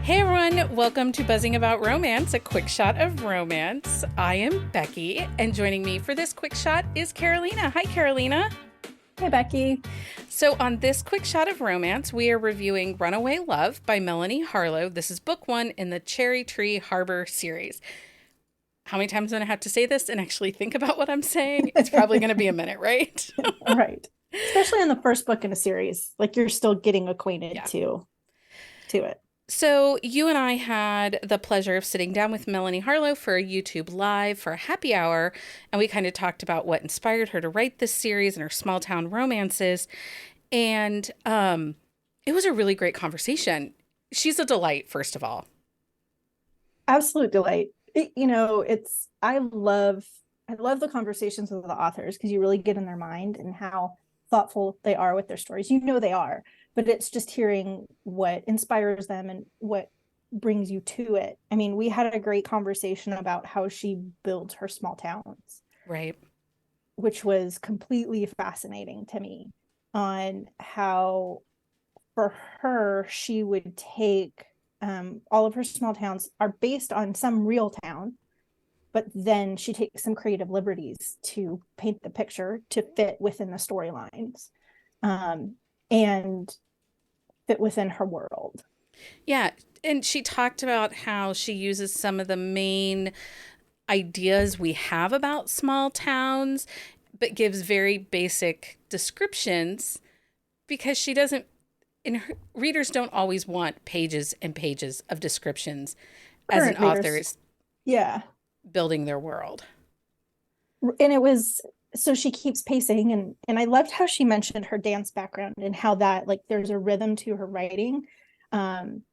Hey everyone, welcome to Buzzing About Romance, a quick shot of romance. I am Becky, and joining me for this quick shot is Carolina. Hi, Carolina. Hey, Becky. So, on this quick shot of romance, we are reviewing Runaway Love by Melanie Harlow. This is book one in the Cherry Tree Harbor series. How many times am I going to have to say this and actually think about what I'm saying? It's probably going to be a minute, right? Right. Especially in the first book in a series, like you're still getting acquainted Yeah. to it. So, you and I had the pleasure of sitting down with Melanie Harlow for a YouTube Live for a happy hour, and we kind of talked about what inspired her to write this series and her small town romances. And it was a really great conversation. She's a delight, first of all. Absolute delight. It's I love the conversations with the authors because you really get in their mind and how thoughtful they are with their stories. You know they are, but it's just hearing what inspires them and what brings you to it. I mean, we had a great conversation about how she builds her small towns, Right. which was completely fascinating to me on how for her she would take all of her small towns are based on some real town, but then she takes some creative liberties to paint the picture to fit within the storylines and fit within her world. Yeah. And she talked about how she uses some of the main ideas we have about small towns, but gives very basic descriptions because she doesn't, and her, readers don't always want pages and pages of descriptions as an Current author readers, is yeah. building their world. And it was so she keeps pacing, and I loved how she mentioned her dance background and how that, like, there's a rhythm to her writing. um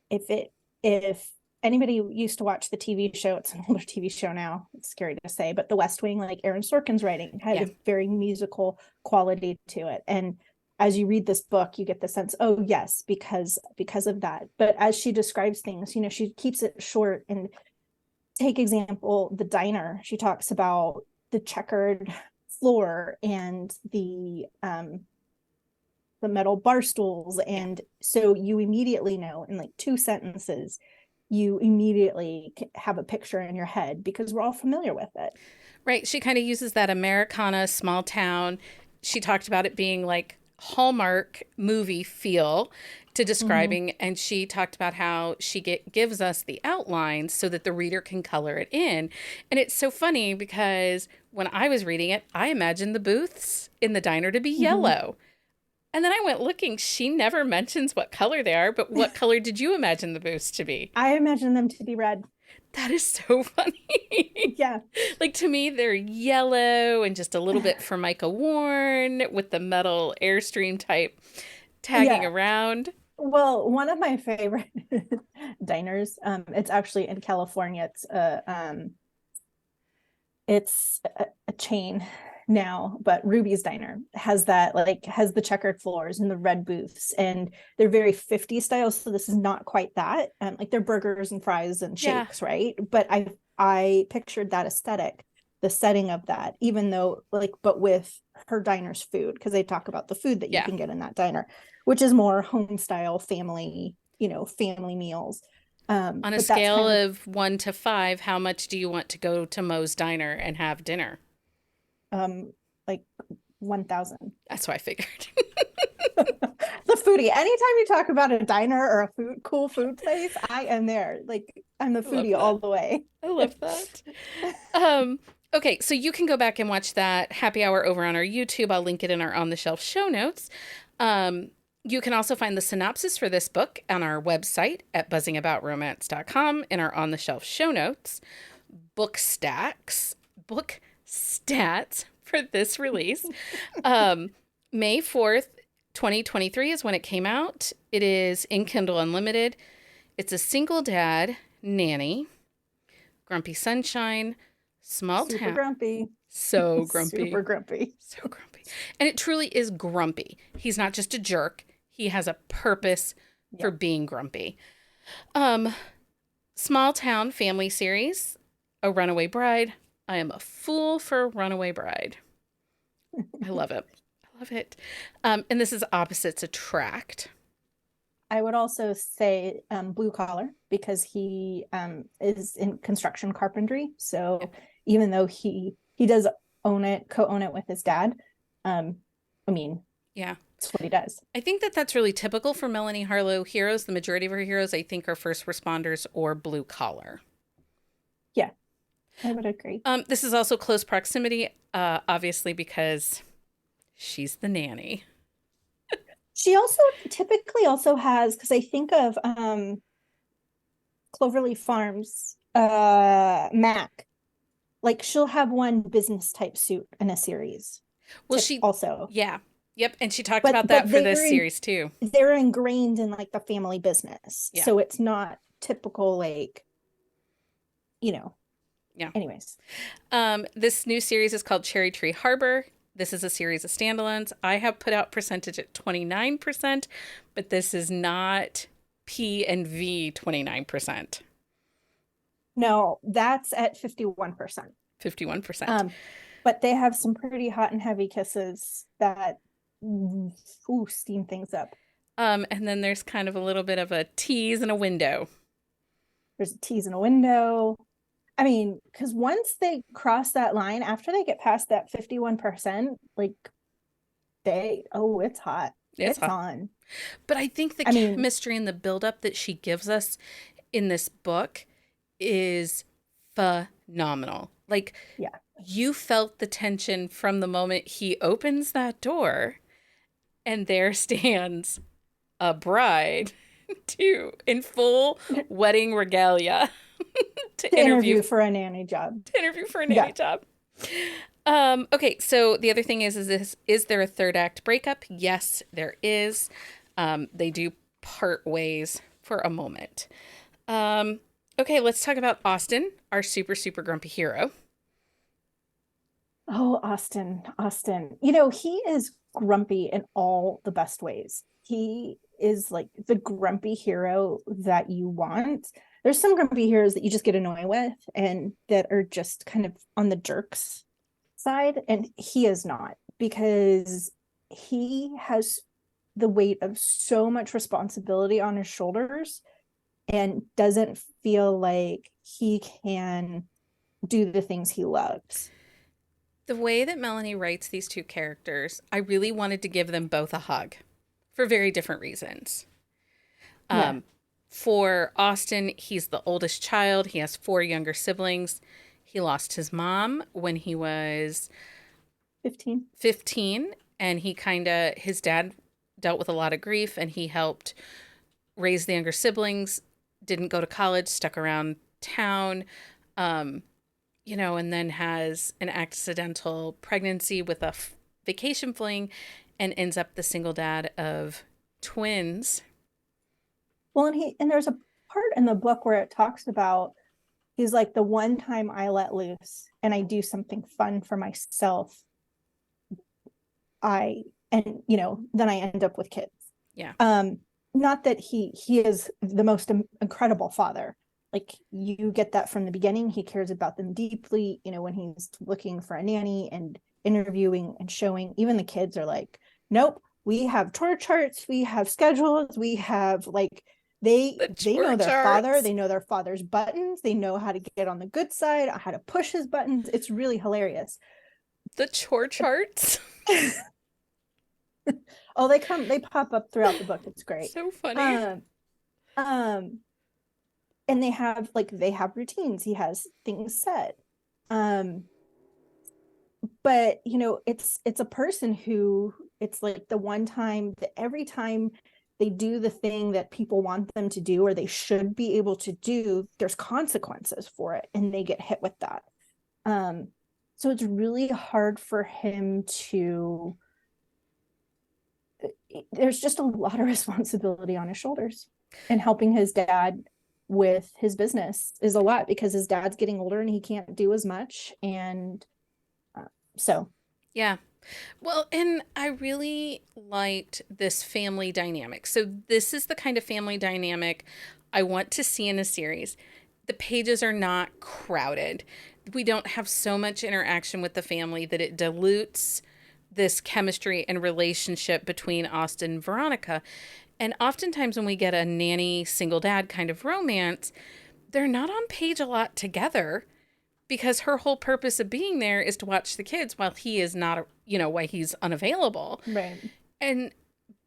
if anybody used to watch the TV show, it's an older TV show now, it's scary to say, but The West Wing, like Aaron Sorkin's writing had Yeah. a very musical quality to it. And as you read this book, you get the sense, oh yes, because of that. But as she describes things, she keeps it short. And take example, the diner, she talks about the checkered floor and the metal bar stools. Yeah. And so you immediately know in like two sentences, you immediately have a picture in your head because we're all familiar with it. Right. She kind of uses that Americana small town. She talked about it being like Hallmark movie feel to Mm-hmm. describing, and she talked about how gives us the outlines so that the reader can color it in. And it's so funny because when I was reading it, I imagined the booths in the diner to be Mm-hmm. yellow. And then I went looking, she never mentions what color they are, but what color did you imagine the booths to be? I imagine them to be red. That is so funny. Yeah. Like to me, they're yellow and just a little bit Formica worn with the metal Airstream type tagging Yeah. around. Well, one of my favorite diners, it's actually in California. It's a chain now, but Ruby's Diner has that, like, has the checkered floors and the red booths, and they're very 50 style. So this is not quite that. Like they're burgers and fries and Yeah. shakes, right? But I pictured that aesthetic, the setting of that, even though, like, but with her diner's food, because they talk about the food that you Yeah. can get in that diner, which is more home style family, family meals. On a But that's scale kind of of 1 to 5, how much do you want to go to Moe's Diner and have dinner? like 1,000. That's what I figured. The foodie. Anytime you talk about a diner or a cool food place, I am there. Like, I'm the I love foodie that. all the way. I love that. Um, okay, so you can go back and watch that happy hour over on our YouTube. I'll link it in our on the shelf show notes. You can also find the synopsis for this book on our website at buzzingaboutromance.com in our on the shelf show notes. Book stats for this release. May 4th, 2023 is when it came out. It is in Kindle Unlimited. It's a single dad nanny, grumpy sunshine, small Super town. grumpy. So Super grumpy. grumpy. So grumpy. And it truly is grumpy. He's not just a jerk. He has a purpose Yeah. for being grumpy. Um, Small town family series, A Runaway Bride. I am a fool for a Runaway Bride. I love it. I love it. And this is Opposites Attract. I would also say blue collar, because he is in construction carpentry. Yeah. So even though he does own it, co-own it with his dad, I mean, Yeah. it's what he does. I think that that's really typical for Melanie Harlow heroes. The majority of her heroes, I think, are first responders or blue collar. Yeah, I would agree. This is also close proximity, obviously, because she's the nanny. She also typically also has, because I think of Cloverleaf Farms, Mac, like she'll have one business type suit in a series. Well, Also, yeah, yep, and she talked but about that for this they're series too. they're ingrained in like the family business, Yeah, so it's not typical, like, you know. yeah. Anyways, This new series is called Cherry Tree Harbor. This is a series of standalones. I have put out percentage at 29%, but this is not P and V 29%. no, that's at 51%. 51%. But they have some pretty hot and heavy kisses that steam things up. And then there's kind of a little bit of a tease and a window. There's a tease in a window. I mean, because once they cross that line, after they get past that 51%, like it's hot. It's It's hot. on. But I think the I mean, chemistry and the buildup that she gives us in this book is phenomenal. Like, yeah. you felt the tension from the moment he opens that door and there stands a bride in full wedding regalia To interview for a nanny job. to interview for a nanny job. Okay, so the other thing is there a third act breakup? Yes, there is. They do part ways for a moment. Okay, let's talk about Austin, our super, super grumpy hero. Oh, Austin. He is grumpy in all the best ways. He is like the grumpy hero that you want. There's some grumpy heroes that you just get annoyed with and that are just kind of on the jerks side. And he is not, because he has the weight of so much responsibility on his shoulders and doesn't feel like he can do the things he loves. The way that Melanie writes these two characters, I really wanted to give them both a hug for very different reasons. Yeah. For Austin, he's the oldest child. He has four younger siblings. He lost his mom when he was 15, and his dad dealt with a lot of grief, and he helped raise the younger siblings, didn't go to college, stuck around town, and then has an accidental pregnancy with a vacation fling and ends up the single dad of twins. Well, and there's a part in the book where it talks about, he's like, the one time I let loose and I do something fun for myself, then I end up with kids. Yeah. Not that he is the most incredible father. Like, you get that from the beginning. He cares about them deeply. When he's looking for a nanny and interviewing and showing, even the kids are like, nope, we have tour charts, we have schedules, we have like, they know their father, they know their father's buttons, they know how to get on the good side, how to push his buttons. It's really hilarious. The chore charts. Oh, they pop up throughout the book. It's great. So funny. And they have routines. He has things set. But it's a person who, it's like the one time that every time they do the thing that people want them to do, or they should be able to do, there's consequences for it, and they get hit with that. So it's really hard for him to, there's just a lot of responsibility on his shoulders, and helping his dad with his business is a lot, because his dad's getting older and he can't do as much. And yeah. Well, and I really liked this family dynamic. So this is the kind of family dynamic I want to see in a series. The pages are not crowded. We don't have so much interaction with the family that it dilutes this chemistry and relationship between Austin and Veronica. And oftentimes when we get a nanny single dad kind of romance, they're not on page a lot together because her whole purpose of being there is to watch the kids while he is not, while he's unavailable. Right. And,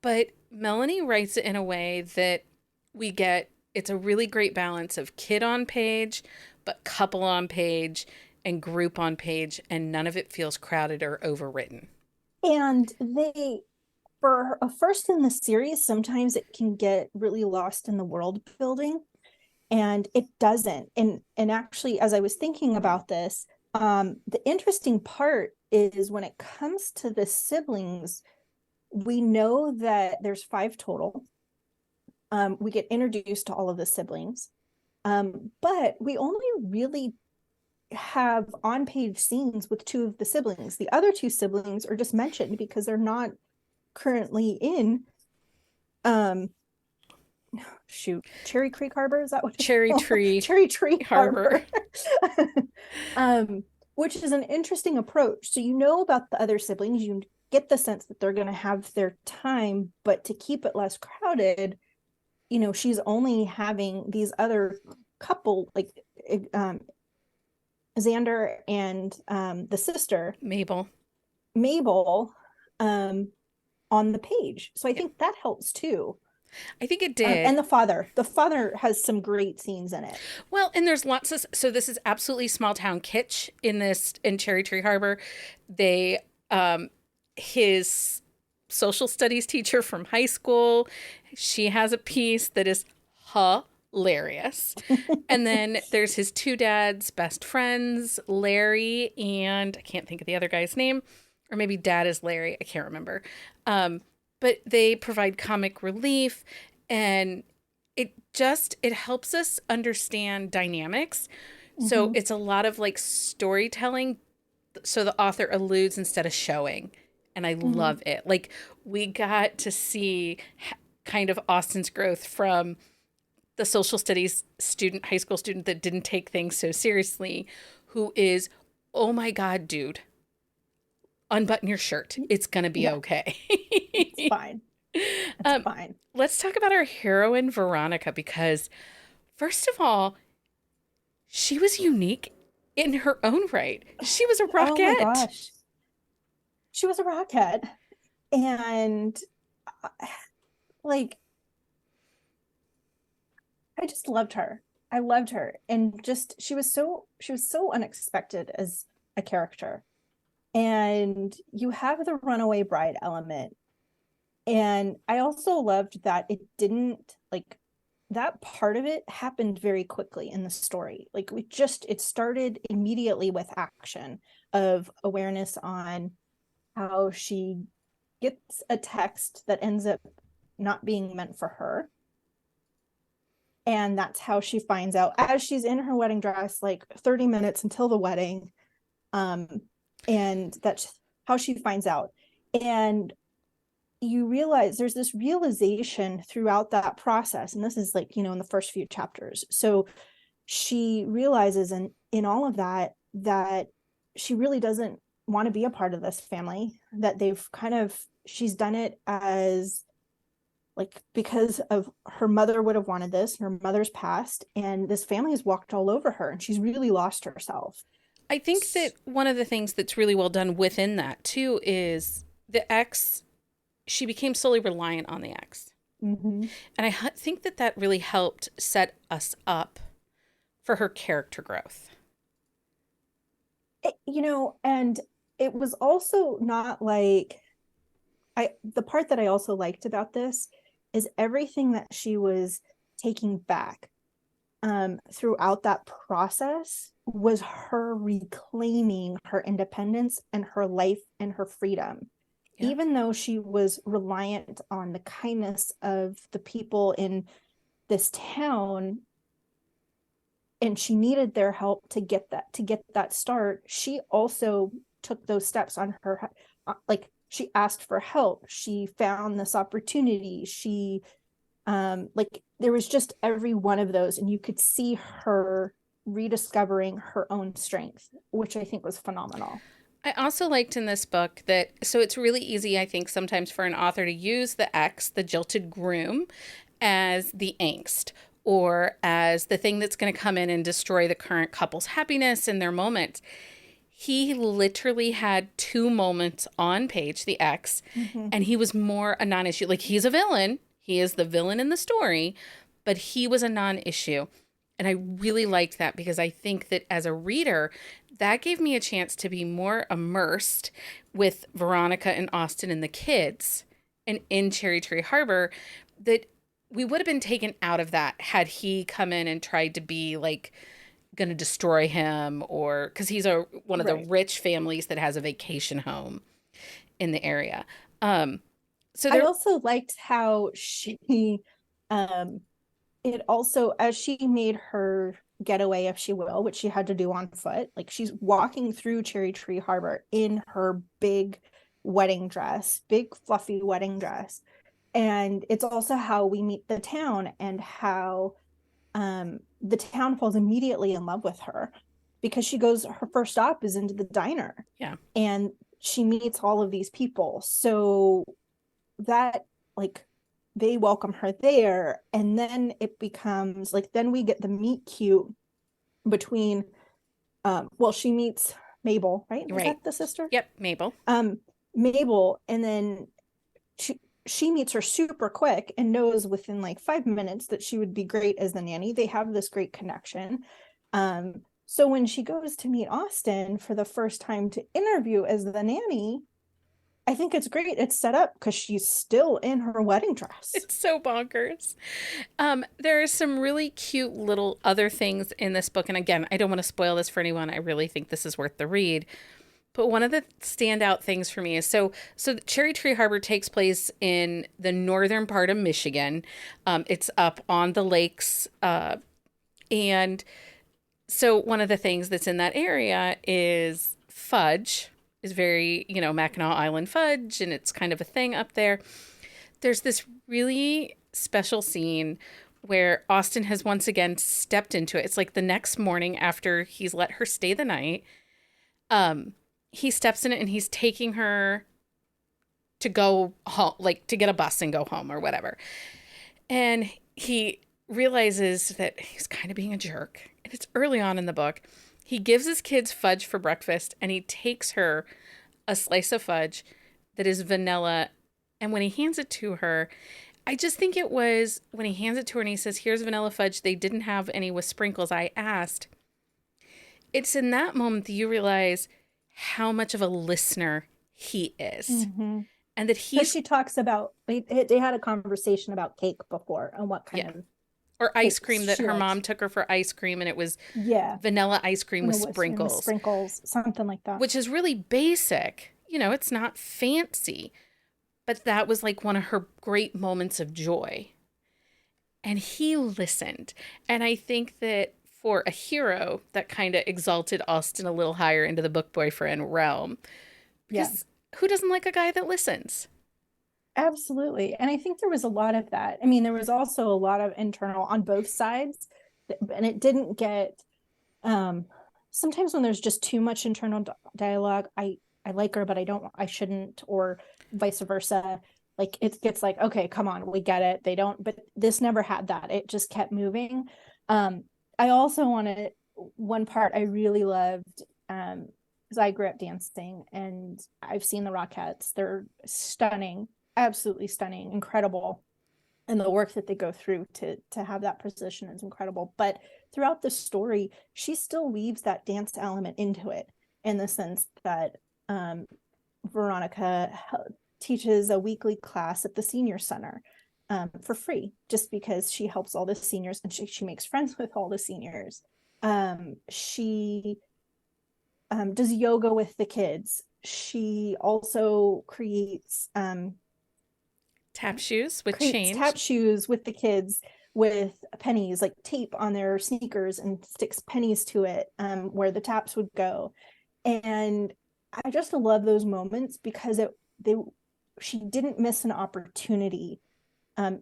but Melanie writes it in a way that we get, it's a really great balance of kid on page, but couple on page and group on page, and none of it feels crowded or overwritten. And they, for a first in the series, sometimes it can get really lost in the world building, and it doesn't. And actually, as I was thinking about this, the interesting part is when it comes to the siblings, we know that there's 5 total. We get introduced to all of the siblings, but we only really have on-page scenes with 2 of the siblings. The other 2 siblings are just mentioned because they're not currently in Cherry Creek Harbor, is that what it's Cherry called? Tree Cherry Tree Harbor. Which is an interesting approach. So you know about the other siblings, you get the sense that they're going to have their time, but to keep it less crowded, she's only having these other couple, like Xander and the sister Mabel. On the page. So I think that helps too. I think it did. And the father has some great scenes in it. Well, and there's lots of, so this is absolutely small town kitsch in Cherry Tree Harbor. They, his social studies teacher from high school, she has a piece that is hilarious. And then there's his 2 dads, best friends, Larry, and I can't think of the other guy's name, or maybe dad is Larry. I can't remember. But they provide comic relief, and it helps us understand dynamics. Mm-hmm. So it's a lot of like storytelling. So the author alludes instead of showing. And I love it. Like, we got to see kind of Austin's growth from the social studies student, high school student that didn't take things so seriously, who is, oh my God, dude, unbutton your shirt. It's going to be okay. It's fine. It's fine. Let's talk about our heroine, Veronica, because first of all, she was unique in her own right. She was a rockette. Oh my gosh. She was a rockette. And like, I just loved her. I loved her. And just, she was so unexpected as a character. And you have the runaway bride element. And I also loved that it didn't, like, that part of it happened very quickly in the story. Like, it started immediately with action of awareness on how she gets a text that ends up not being meant for her. And that's how she finds out as she's in her wedding dress, like 30 minutes until the wedding. And that's how she finds out. And you realize there's this realization throughout that process. And this is like, in the first few chapters. So she realizes in all of that she really doesn't want to be a part of this family, that she's done it as like, because of her mother would have wanted this, her mother's passed, and this family has walked all over her, and she's really lost herself. I think that one of the things that's really well done within that too is the ex, she became solely reliant on the ex. Mm-hmm. And I think that really helped set us up for her character growth. And it was also not like, the part that I also liked about this is everything that she was taking back throughout that process was her reclaiming her independence and her life and her freedom. Yeah. Even though she was reliant on the kindness of the people in this town, and she needed their help to get that start, she also took those steps on her, like, she asked for help, she found this opportunity, she like, there was just every one of those, and you could see her rediscovering her own strength, which I think was phenomenal. I also liked in this book that, so it's really easy, I think, sometimes for an author to use the ex, the jilted groom, as the angst or as the thing that's going to come in and destroy the current couple's happiness and their moment. He literally had two moments on page, the ex, Mm-hmm. and he was more a non issue. Like, he's a villain, he is the villain in the story, but he was a non issue. And I really liked that because I think that as a reader, that gave me a chance to be more immersed with Veronica and Austin and the kids and in Cherry Tree Harbor, that we would have been taken out of that had he come in and tried to be like going to destroy him, or because he's a one of the Right. rich families that has a vacation home in the area. Um, so I there, also liked how she, um, it also, as she made her getaway, if she will, which she had to do on foot, like she's walking through Cherry Tree Harbor in her big wedding dress, big fluffy wedding dress. And it's also how we meet the town and how the town falls immediately in love with her because she goes, her first stop is into the diner yeah, and she meets all of these people. So that, like, they welcome her there, and then it becomes like, then we get the meet cute between well, she meets Mabel, right? Is right. that the sister? Yep, Mabel. um Mabel, and then she meets her super quick and knows within like 5 minutes that she would be great as the nanny. They have this great connection. So when she goes to meet Austin for the first time to interview as the nanny, I think it's great. It's set up because she's still in her wedding dress. It's so bonkers. There are some really cute little other things in this book, and again, I don't want to spoil this for anyone. I really think this is worth the read. But one of the standout things for me is so Cherry Tree Harbor takes place in the northern part of Michigan. It's up on the lakes, and so one of the things that's in that area is fudge. Is very, Mackinac Island fudge, and it's kind of a thing up there. There's this really special scene where Austin has once again stepped into it. It's like the next morning after he's let her stay the night. Um, he steps in it and he's taking her to go home, like to get a bus and go home or whatever. And he realizes that he's kind of being a jerk. And it's early on in the book. He gives his kids fudge for breakfast and he takes her a slice of fudge that is vanilla. And when he hands it to her, I just think it was when he hands it to her and he says, "Here's vanilla fudge. They didn't have any with sprinkles." I asked, it's in that moment that you realize how much of a listener he is. Mm-hmm. And that Because he's, she talks about, they had a conversation about cake before and what kind yeah, of or ice cakes cream that she her likes. mom took her for ice cream and it was Yeah, vanilla ice cream and with it was with sprinkles, sprinkles, something like that. which is really basic. It's not fancy, but that was like one of her great moments of joy. And he listened. And I think that for a hero, that kind of exalted Austin a little higher into the book boyfriend realm. Yeah, Because who doesn't like a guy that listens? absolutely. And I think there was a lot of that. I mean, there was also a lot of internal on both sides, and it didn't get, um sometimes when there's just too much internal dialogue, I like her but I shouldn't, or vice versa. Like it gets like, okay, come on, we get it, they don't, but this never had that. It just kept moving. I also wanted, one part I really loved, because I grew up dancing and I've seen the Rockettes. They're stunning, absolutely stunning, incredible, and the work that they go through to have that position is incredible. But throughout the story, she still weaves that dance element into it, in the sense that, um, Veronica teaches a weekly class at the senior center, for free, just because she helps all the seniors and she makes friends with all the seniors. She does yoga with the kids. She also Tap shoes with creates change. tap shoes with the kids, with pennies, like tape on their sneakers, and sticks pennies to it, where the taps would go. And I just love those moments because they she didn't miss an opportunity,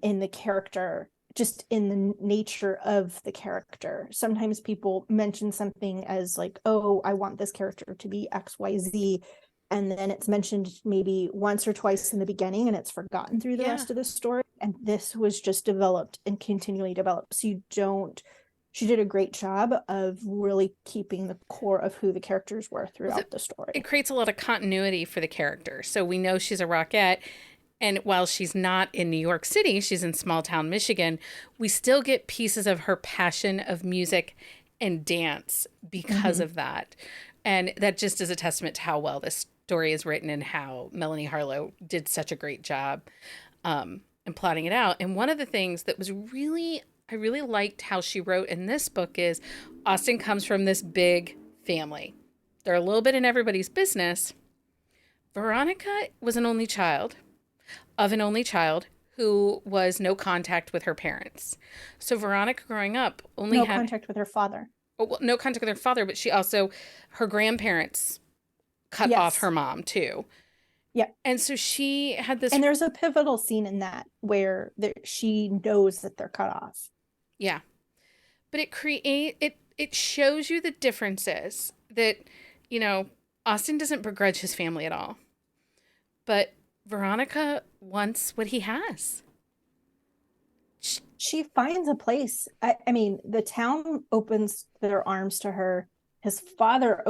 in the character just in the nature of the character. Sometimes people mention something as like, oh, I want this character to be XYZ. And then it's mentioned maybe once or twice in the beginning and it's forgotten through the rest of the story. And this was just developed and continually developed. So she did a great job of really keeping the core of who the characters were throughout the story. It creates a lot of continuity for the character. So we know she's a rockette. And while she's not in New York City, she's in small town Michigan, we still get pieces of her passion of music and dance because of that. And that just is a testament to how well this story is written and how Melanie Harlow did such a great job in plotting it out. And one of the things that was I really liked how she wrote in this book is Austen comes from this big family. They're a little bit in everybody's business. Veronica was an only child of an only child who was no contact with her parents. So Veronica growing up only had... No contact with her father. Well, no contact with her father, but she also... Her grandparents cut off her mom, too. Yeah. And so she had this... And there's a pivotal scene in that where she knows that they're cut off. Yeah. But it shows you the differences that, you know, Austen doesn't begrudge his family at all. But Veronica wants what he has. She finds a place. I mean, the town opens their arms to her. His father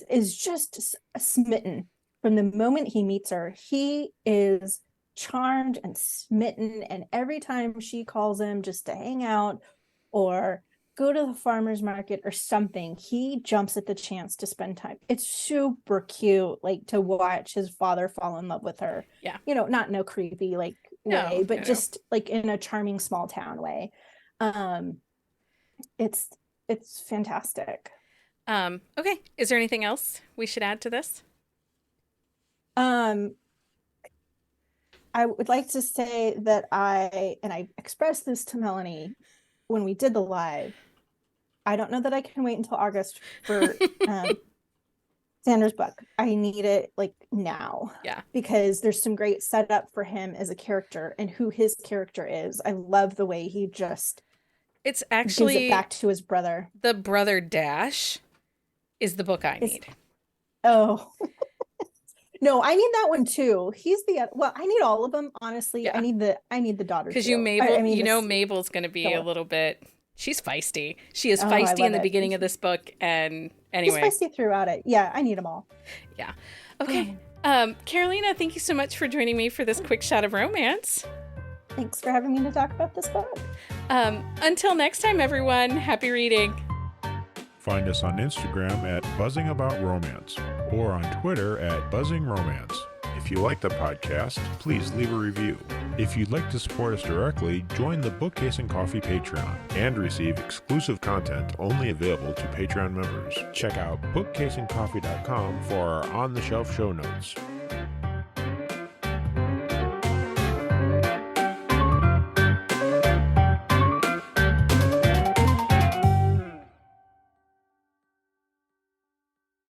is just smitten from the moment he meets her. He is charmed and smitten. And every time she calls him just to hang out or go to the farmer's market or something, he jumps at the chance to spend time. It's super cute, like, to watch his father fall in love with her. Yeah. You know, not in a creepy way, but just like in a charming small town way. It's fantastic. Okay. Is there anything else we should add to this? I would like to say that I expressed this to Melanie when we did the live. I don't know that I can wait until August for Xander's book. I need it like now. Yeah. Because there's some great setup for him as a character and who his character is. I love the way he just it's actually gives it back to his brother. The Brother Dash is the book I need. Oh. No, I need that one too. I need all of them, honestly. Yeah. I need the daughter because Mabel's going to be a little bit. She's feisty. She is feisty in the beginning of this book, and anyway, she's feisty throughout it. Yeah, I need them all. Yeah. Okay. Carolina, thank you so much for joining me for this quick shot of romance. Thanks for having me to talk about this book. Until next time, everyone. Happy reading. Find us on Instagram at buzzingaboutromance or on Twitter at buzzingromance. If you like the podcast, please leave a review. If you'd like to support us directly, join the Bookcase and Coffee Patreon and receive exclusive content only available to Patreon members. Check out bookcaseandcoffee.com for our on-the-shelf show notes.